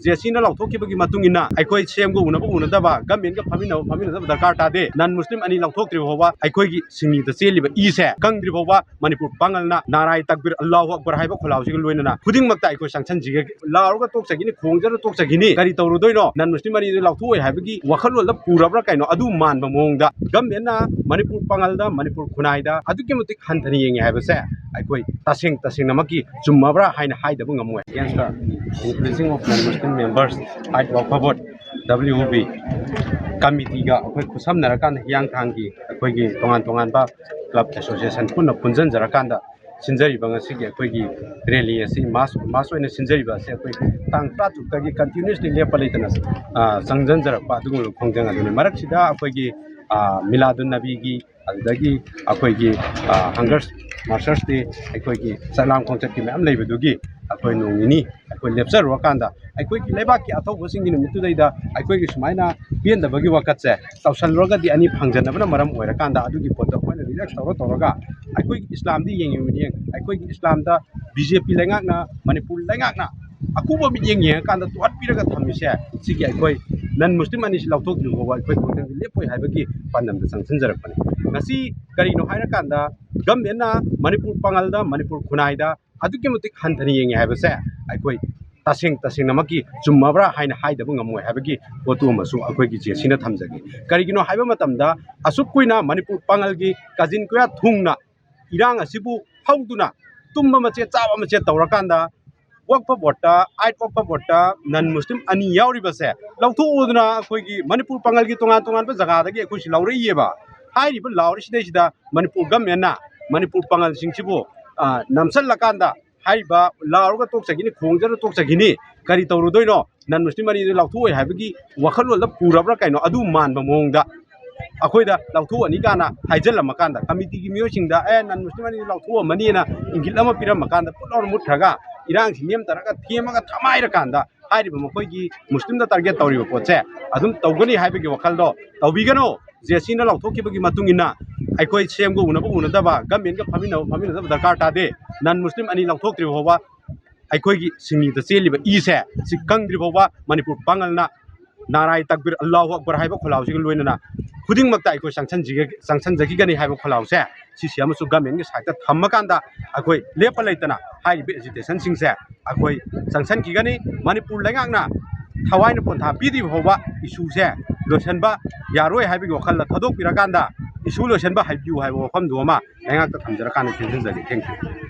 जेसीना लौथोखिबगी मतुंगिना अखोई सेमगो उनबो उनदबा गवर्नमेंट का फमिनदबा दरकार तादे नन मुस्लिम अनि लौथोक्त्रि होबा अखोई सिंगनी द चेलिबा इसे कंग्रि होबा मणिपुर पांगलना नाराय तकबीर अल्लाहु अकबर हाइबा खोलाउसिग लोइनना खुदिंगमक्ता अखोई सांसनजिगे लाउरगा तोकसगिनि खोंजर तोकसगिनि करि तौरुदोइनो नन मुस्लिम अनि लौथोय हाइबगी वखलवल पुरबरा काइनो अदु मानबा मोंगदा गवर्नमेंटना मणिपुर पांगलदा मणिपुर खुनाइदा अदुके मतिक हंथनि येंगे हाइबसे अखोई तसेंग नमकी चुम्मबरा हाइना हाइदबो ngam against the increasing of non-Muslim members at Wakfabot WB committee ga akhoi khusam narakan yang thangi akhoi gi tongan ba club association punna punjan jarakanda sinjari banga sigi akhoi gi rally asi mass oina sinjari ba se akhoi tang ta tukta gi continuously lepalaitana sangjan jarakpa adugul khongjang aduni marak sida akhoi gi miladun nabi gi adagi akhoi gi hunger marchers day akhoi gi salam khongchat ki ma'am leibedugi अखोई नोंगिनी अखोई लेप्सर वकांदा अखोई की लेबा की अथौबो सिंगी नुमितु दैदा अखोई की सुमाइना पेंदबगी वकत से तौसलरगदी अनि फंगजनबना मरम ओइरकांदा अदुगी पोत अखोइना रिलैक्स तौरगा अखोई इस्लाम दी येंगिमिनि अखोई इस्लाम दा बीजेपी लेंगाकना मणिपुर लेंगाकना अकुबो मियेंग येंगाकांदा तुअट पिरगा थमिसे सिगी अखोई नन मुस्लिम अनि लौथोक होबा अखोई कोंदंग लेपोय हाइबगी पानमदा संसनजरपनि ngasi karino hairakanदा गवर्नमेंटना मणिपुर पांगलदा मणिपुर खुनाइदा अदुके मतिक हंथनि येंगे हाइबसे अखोई तसेंग नमकी चुम्मबरा हाइना हाइदबो ngam हाइबगी पोतु मसु अखोई की जेसिना थमजगे करिगिनो हाइबा मतमदा असुक कुइना मणिपुर पांगलगी काजिन कुया थुंगना इरांग असिबु हौदुना तुम्बा मचे चाबा मचे तौरकांदा वक्फा बोर्डा आइट वक्फा बोर्डा नन मुस्लिम अनि यावरिबसे लौथोदुना अखोई की मणिपुर पांगलगी तोंगान जगादगी अखोई सि लाउरइयेबा हाइरिबो लाउरिसिदैसिदा मणिपुर गवर्नमेंटना मणिपुर पांगल सिंगसिबु नमसल लकांदा हाइबा लाउरगा तोकसगिनि खोंजर तोकसगिनि करि तौरुदोइनो नन मुस्लिम अनि लौथोय हाइबगी वखलवल पुरबरा काइनो अदु मानबा मोंगदा अखोइदा लौथो अनि काना हाइजल मकांदा कमिटी की मियोसिंगदा नन मुस्लिम अनि लौथो मनिना इंगिल अमा पिरम मकांदा पुलौर मुठ्रगा इरांग सिनेम तरगा थेमगा थमाइरा कांदा हाइरिबा मखोइगी मुस्लिम दा टारगेट तौरिबा पोचे अदुम तौगनी हाइबगी वखलदो तौबिगनो जेसीना लौथोखिबगी मतुंगिना अखोई सेमगो उनबो उनदबा गवर्नमेंट का फमिनदबा दरकार तादे नन मुस्लिम अनि लौथोक्त्रि होबा अखोई की सिंगनी द चेलिबा इसे सि कंग्रि होबा मणिपुर पांगलना नाराय तकबीर अल्लाहु अकबर हाइबा खोलाउसिग लोइनना खुदिंगमक्ता अखोई सांसनजगी गनी हाइबा खोलाउसे सिसि अमसु गवर्नमेंट की साइड थम्मकांदा अखोई लेपा लेतना हाइबे एजिटेशन सिंगसे अखोई सांसन की गनी मणिपुर लेंगाकना थवाइन पोंथा पीदि होबा इशूसे लोसनबा यारोय हाइबगी वखल थदोक पिराकांदा इशू लोसनबा हाइबिउ हाइबो वफम दोमा लेंगाकता थमजरकान थेंजनजगे थैंक यू।